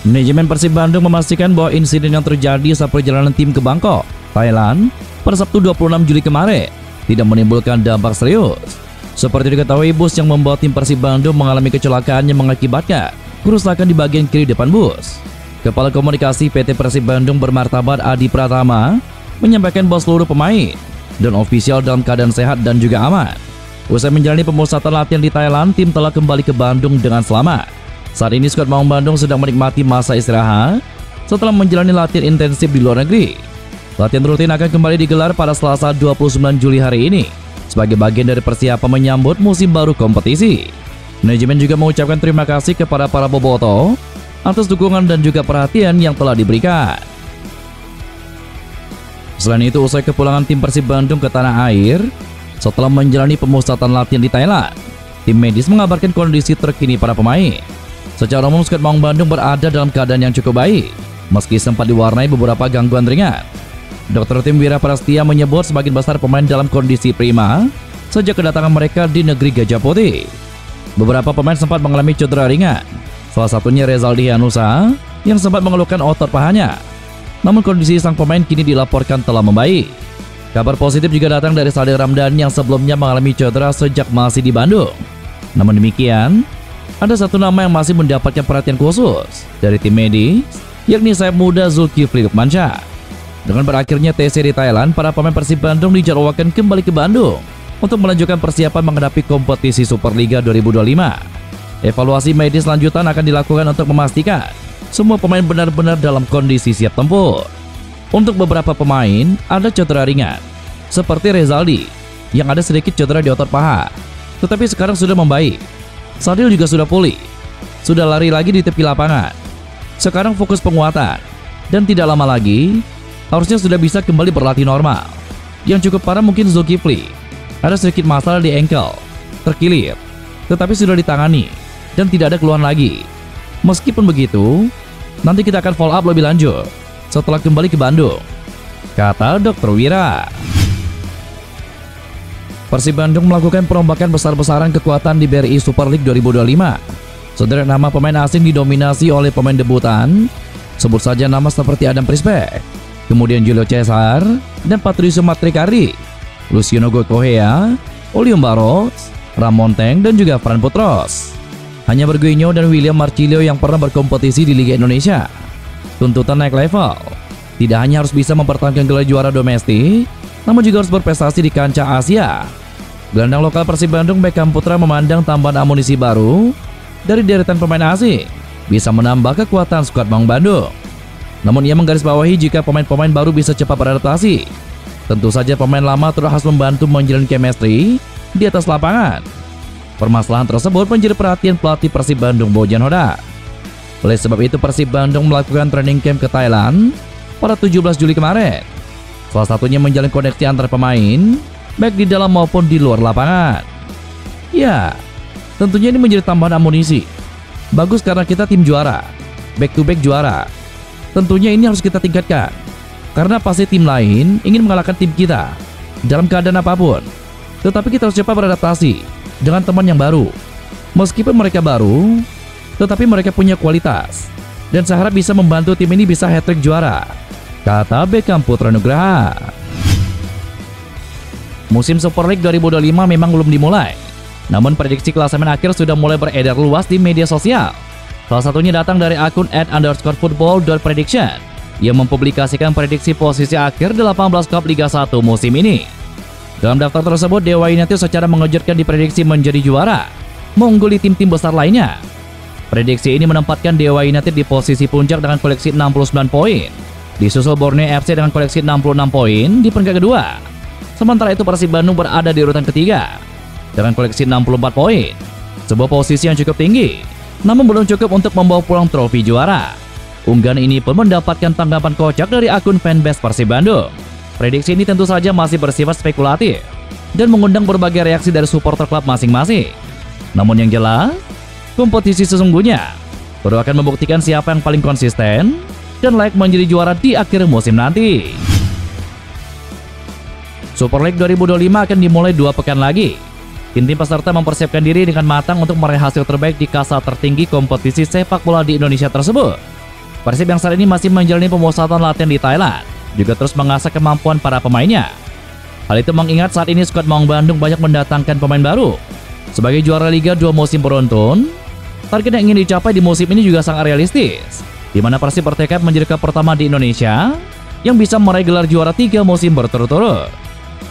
Manajemen Persib Bandung memastikan bahwa insiden yang terjadi saat perjalanan tim ke Bangkok, Thailand, pada Sabtu 26 Juli kemarin tidak menimbulkan dampak serius. Seperti diketahui, bus yang membawa tim Persib Bandung mengalami kecelakaan yang mengakibatkan kerusakan di bagian kiri depan bus. Kepala Komunikasi PT Persib Bandung bermartabat Adi Pratama menyampaikan bahwa seluruh pemain dan ofisial dalam keadaan sehat dan juga aman. Usai menjalani pemusatan latihan di Thailand, tim telah kembali ke Bandung dengan selamat. Saat ini skuad Maung Bandung sedang menikmati masa istirahat setelah menjalani latihan intensif di luar negeri. Latihan rutin akan kembali digelar pada Selasa 29 Juli hari ini sebagai bagian dari persiapan menyambut musim baru kompetisi. Manajemen juga mengucapkan terima kasih kepada para bobotoh atas dukungan dan juga perhatian yang telah diberikan. Selain itu, usai kepulangan tim Persib Bandung ke tanah air setelah menjalani pemusatan latihan di Thailand, tim medis mengabarkan kondisi terkini para pemain. Secara umum, skuad Maung Bandung berada dalam keadaan yang cukup baik, meski sempat diwarnai beberapa gangguan ringan. Dr. Tim Wira Prastia menyebut sebagian besar pemain dalam kondisi prima sejak kedatangan mereka di negeri Gajah Putih. Beberapa pemain sempat mengalami cedera ringan, salah satunya Rezaldi Hanusa yang sempat mengeluhkan otot pahanya. Namun kondisi sang pemain kini dilaporkan telah membaik. Kabar positif juga datang dari Saleh Ramdhani yang sebelumnya mengalami cedera sejak masih di Bandung. Namun demikian, ada satu nama yang masih mendapatkan perhatian khusus dari tim medis, yakni sayap muda Zulkifli Lukmansyah. Dengan berakhirnya TC di Thailand, para pemain Persib Bandung dijadwalkan kembali ke Bandung untuk melanjutkan persiapan menghadapi kompetisi Superliga 2025. Evaluasi medis lanjutan akan dilakukan untuk memastikan semua pemain benar-benar dalam kondisi siap tempur. Untuk beberapa pemain ada cedera ringan, seperti Rezaldi yang ada sedikit cedera di otot paha, tetapi sekarang sudah membaik. Sadil juga sudah pulih, sudah lari lagi di tepi lapangan. Sekarang fokus penguatan, dan tidak lama lagi harusnya sudah bisa kembali berlatih normal. Yang cukup parah mungkin Zulkifli, ada sedikit masalah di ankle, terkilir, tetapi sudah ditangani dan tidak ada keluhan lagi. Meskipun begitu, nanti kita akan follow up lebih lanjut setelah kembali ke Bandung, kata Dr. Wira. Persib Bandung melakukan perombakan besar-besaran kekuatan di BRI Super League 2025. Sederet nama pemain asing didominasi oleh pemain debutan. Sebut saja nama seperti Adam Prispek, kemudian Julio Cesar dan Patricio Matrikari, Luciano Gokohea, Olium Barros, Ramon Teng dan juga Fran Putros. Hanya Berguinho dan William Marcilio yang pernah berkompetisi di Liga Indonesia. Tuntutan naik level. Tidak hanya harus bisa mempertahankan gelar juara domestik, namun juga harus berprestasi di kancah Asia. Gelandang lokal Persib Bandung Beckham Putra memandang tambahan amunisi baru dari deretan pemain asing bisa menambah kekuatan skuad Maung Bandung. Namun ia menggarisbawahi jika pemain-pemain baru bisa cepat beradaptasi. Tentu saja pemain lama terus harus membantu menjalin chemistry di atas lapangan. Permasalahan tersebut menjadi perhatian pelatih Persib Bandung Bojan Hodak. Oleh sebab itu, Persib Bandung melakukan training camp ke Thailand pada 17 Juli kemarin. Salah satunya menjalin koneksi antar pemain, baik di dalam maupun di luar lapangan. Ya, tentunya ini menjadi tambahan amunisi. Bagus karena kita tim juara, back to back juara. Tentunya ini harus kita tingkatkan, karena pasti tim lain ingin mengalahkan tim kita dalam keadaan apapun. Tetapi kita harus cepat beradaptasi dengan teman yang baru. Meskipun mereka baru, tetapi mereka punya kualitas, dan saya harap bisa membantu tim ini bisa hat-trick juara, kata Beckham Putra Nugraha. Musim Super League 2025 memang belum dimulai, namun prediksi klasemen akhir sudah mulai beredar luas di media sosial. Salah satunya datang dari akun @_football.prediction yang mempublikasikan prediksi posisi akhir 18 klub Liga 1 musim ini. Dalam daftar tersebut, Dewa United secara mengejutkan diprediksi menjadi juara, mengungguli tim-tim besar lainnya. Prediksi ini menempatkan Dewa United di posisi puncak dengan koleksi 69 poin, disusul Borneo FC dengan koleksi 66 poin di peringkat kedua. Sementara itu Persib Bandung berada di urutan ketiga dengan koleksi 64 poin, sebuah posisi yang cukup tinggi, namun belum cukup untuk membawa pulang trofi juara. Unggahan ini pun mendapatkan tanggapan kocak dari akun fanbase Persib Bandung. Prediksi ini tentu saja masih bersifat spekulatif dan mengundang berbagai reaksi dari supporter klub masing-masing. Namun yang jelas, kompetisi sesungguhnya baru akan membuktikan siapa yang paling konsisten dan layak menjadi juara di akhir musim nanti. Super League 2025 akan dimulai 2 pekan lagi. Tim-tim peserta mempersiapkan diri dengan matang untuk meraih hasil terbaik di kasta tertinggi kompetisi sepak bola di Indonesia tersebut. Persib yang saat ini masih menjalani pemusatan latihan di Thailand juga terus mengasah kemampuan para pemainnya. Hal itu mengingat saat ini skuad Maung Bandung banyak mendatangkan pemain baru. Sebagai juara Liga 2 musim beruntun, target yang ingin dicapai di musim ini juga sangat realistis, di mana Persib bertekad menjadi klub pertama di Indonesia yang bisa meraih gelar juara 3 musim berturut-turut.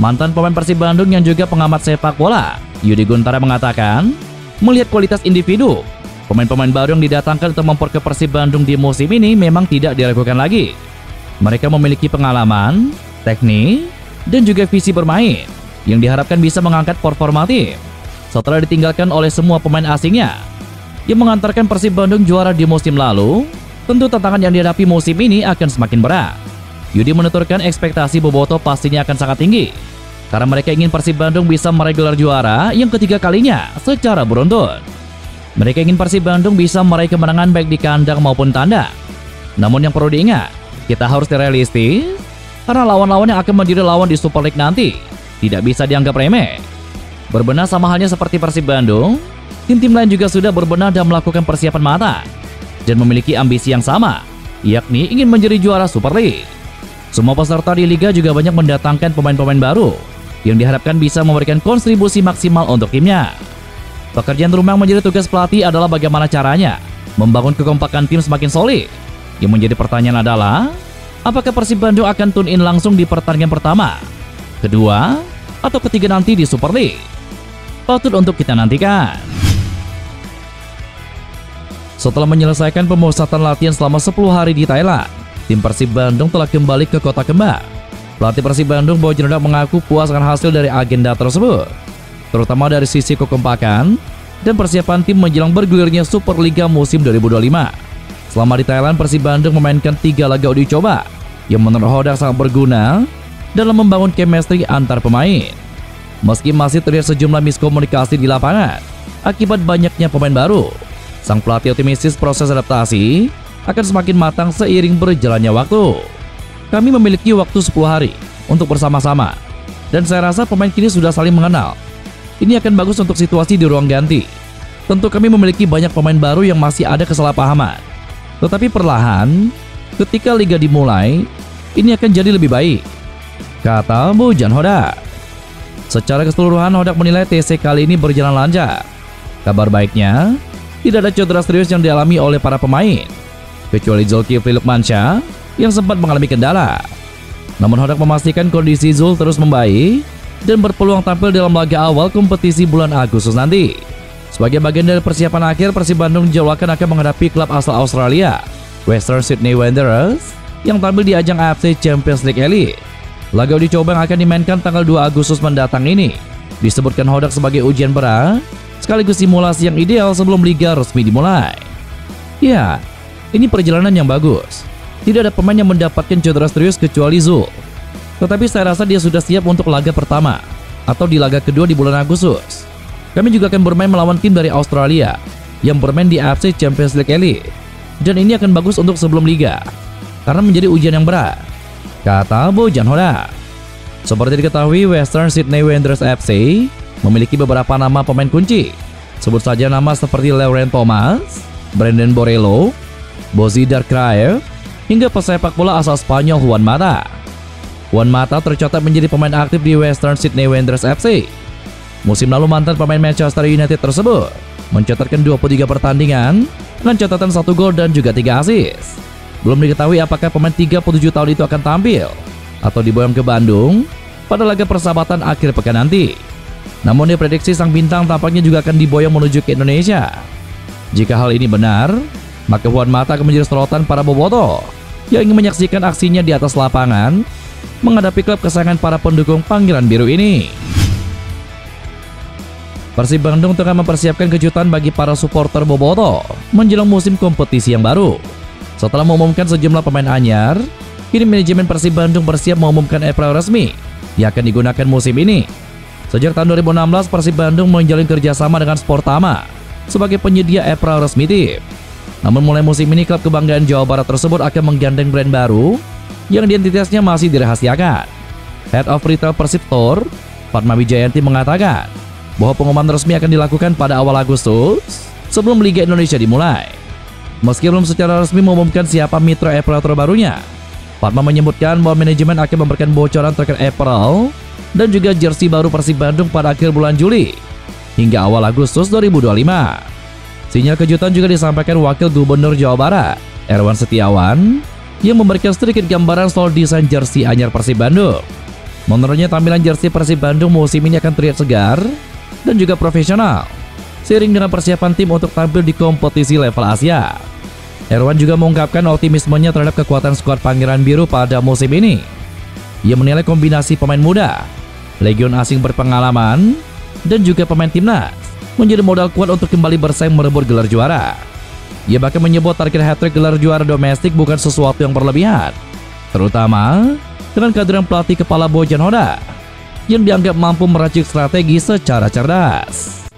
Mantan pemain Persib Bandung yang juga pengamat sepak bola, Yudi Guntara mengatakan, melihat kualitas individu, pemain-pemain baru yang didatangkan untuk memperkuat Persib Bandung di musim ini memang tidak diragukan lagi. Mereka memiliki pengalaman, teknik, dan juga visi bermain yang diharapkan bisa mengangkat performa tim setelah ditinggalkan oleh semua pemain asingnya yang mengantarkan Persib Bandung juara di musim lalu. Tentu tantangan yang dihadapi musim ini akan semakin berat. Yudi menuturkan ekspektasi Boboto pastinya akan sangat tinggi karena mereka ingin Persib Bandung bisa meraih gelar juara yang ketiga kalinya secara beruntun. Mereka ingin Persib Bandung bisa meraih kemenangan baik di kandang maupun tandang. Namun yang perlu diingat, kita harus realistis karena lawan-lawan yang akan menjadi lawan di Super League nanti tidak bisa dianggap remeh. Berbenah sama halnya seperti Persib Bandung, tim-tim lain juga sudah berbenah dan melakukan persiapan matang dan memiliki ambisi yang sama, yakni ingin menjadi juara Super League. Semua peserta di Liga juga banyak mendatangkan pemain-pemain baru yang diharapkan bisa memberikan kontribusi maksimal untuk timnya. Pekerjaan rumah yang menjadi tugas pelatih adalah bagaimana caranya membangun kekompakan tim semakin solid. Yang menjadi pertanyaan adalah, apakah Persib Bandung akan tune in langsung di pertandingan pertama, kedua, atau ketiga nanti di Super League? Patut untuk kita nantikan. Setelah menyelesaikan pemusatan latihan selama 10 hari di Thailand, tim Persib Bandung telah kembali ke kota kembar. Pelatih Persib Bandung Boy Jerndak mengaku puas dengan hasil dari agenda tersebut, terutama dari sisi kekompakan dan persiapan tim menjelang bergulirnya Super Liga musim 2025. Selama di Thailand, Persib Bandung memainkan 3 laga uji coba yang menurut Hodak sangat berguna dalam membangun chemistry antar pemain. Meski masih terlihat sejumlah miskomunikasi di lapangan akibat banyaknya pemain baru, sang pelatih optimistis proses adaptasi akan semakin matang seiring berjalannya waktu. Kami memiliki waktu 10 hari untuk bersama-sama, dan saya rasa pemain kini sudah saling mengenal. Ini akan bagus untuk situasi di ruang ganti. Tentu kami memiliki banyak pemain baru yang masih ada kesalahpahaman. Tetapi perlahan, ketika liga dimulai, ini akan jadi lebih baik, kata Bojan Hodak. Secara keseluruhan, Hodak menilai TC kali ini berjalan lancar. Kabar baiknya, tidak ada cedera serius yang dialami oleh para pemain, kecuali Zulkifli Lukmansyah yang sempat mengalami kendala. Namun Hodak memastikan kondisi Zul terus membaik dan berpeluang tampil dalam laga awal kompetisi bulan Agustus nanti. Sebagai bagian dari persiapan akhir, Persib Bandung dijadwalkan akan menghadapi klub asal Australia, Western Sydney Wanderers, yang tampil di ajang AFC Champions League Elite. Laga uji coba yang akan dimainkan tanggal 2 Agustus mendatang ini disebutkan Hodak sebagai ujian berat sekaligus simulasi yang ideal sebelum liga resmi dimulai. Ya, ini perjalanan yang bagus. Tidak ada pemain yang mendapatkan cedera serius kecuali Zul. Tetapi saya rasa dia sudah siap untuk laga pertama atau di laga kedua di bulan Agustus. Kami juga akan bermain melawan tim dari Australia yang bermain di AFC Champions League Elite. Dan ini akan bagus untuk sebelum liga karena menjadi ujian yang berat, kata Bojan Hodak. Seperti diketahui, Western Sydney Wanderers FC memiliki beberapa nama pemain kunci. Sebut saja nama seperti Laurent Thomas, Brandon Borrello, Bozidar Kraev, hingga pesepak bola asal Spanyol Juan Mata. Juan Mata tercatat menjadi pemain aktif di Western Sydney Wanderers FC. Musim lalu mantan pemain Manchester United tersebut mencatatkan 23 pertandingan dengan catatan 1 gol dan juga 3 assist. Belum diketahui apakah pemain 37 tahun itu akan tampil atau diboyong ke Bandung pada laga persahabatan akhir pekan nanti. Namun diprediksi sang bintang tampaknya juga akan diboyong menuju ke Indonesia. Jika hal ini benar, maka Juan Mata akan menjadi sorotan para bobotoh yang ingin menyaksikan aksinya di atas lapangan menghadapi klub kesayangan para pendukung Pangeran Biru ini. Persib Bandung tengah mempersiapkan kejutan bagi para supporter bobotoh menjelang musim kompetisi yang baru. Setelah mengumumkan sejumlah pemain anyar, kini manajemen Persib Bandung bersiap mengumumkan apparel resmi yang akan digunakan musim ini. Sejak tahun 2016, Persib Bandung menjalin kerjasama dengan Sportama sebagai penyedia apparel resmi tim. Namun mulai musim ini, klub kebanggaan Jawa Barat tersebut akan menggandeng brand baru yang identitasnya masih dirahasiakan. Head of Retail Persib Store, Fatma Wijayanti mengatakan bahwa pengumuman resmi akan dilakukan pada awal Agustus sebelum Liga Indonesia dimulai. Meski belum secara resmi mengumumkan siapa mitra April terbarunya, Fatma menyebutkan bahwa manajemen akan memberikan bocoran terkait April dan juga jersey baru Persib Bandung pada akhir bulan Juli hingga awal Agustus 2025. Sinyal kejutan juga disampaikan Wakil Gubernur Jawa Barat, Erwan Setiawan, yang memberikan sedikit gambaran soal desain jersey anyar Persib Bandung. Menurutnya tampilan jersey Persib Bandung musim ini akan terlihat segar dan juga profesional, seiring dengan persiapan tim untuk tampil di kompetisi level Asia. Erwan juga mengungkapkan optimismenya terhadap kekuatan skuad Pangeran Biru pada musim ini. Ia menilai kombinasi pemain muda, legion asing berpengalaman, dan juga pemain timnas menjadi modal kuat untuk kembali bersaing merebut gelar juara. Ia bahkan menyebut target hat-trick gelar juara domestik bukan sesuatu yang berlebihan, terutama dengan kehadiran pelatih kepala Bojan Hoda yang dianggap mampu meracik strategi secara cerdas.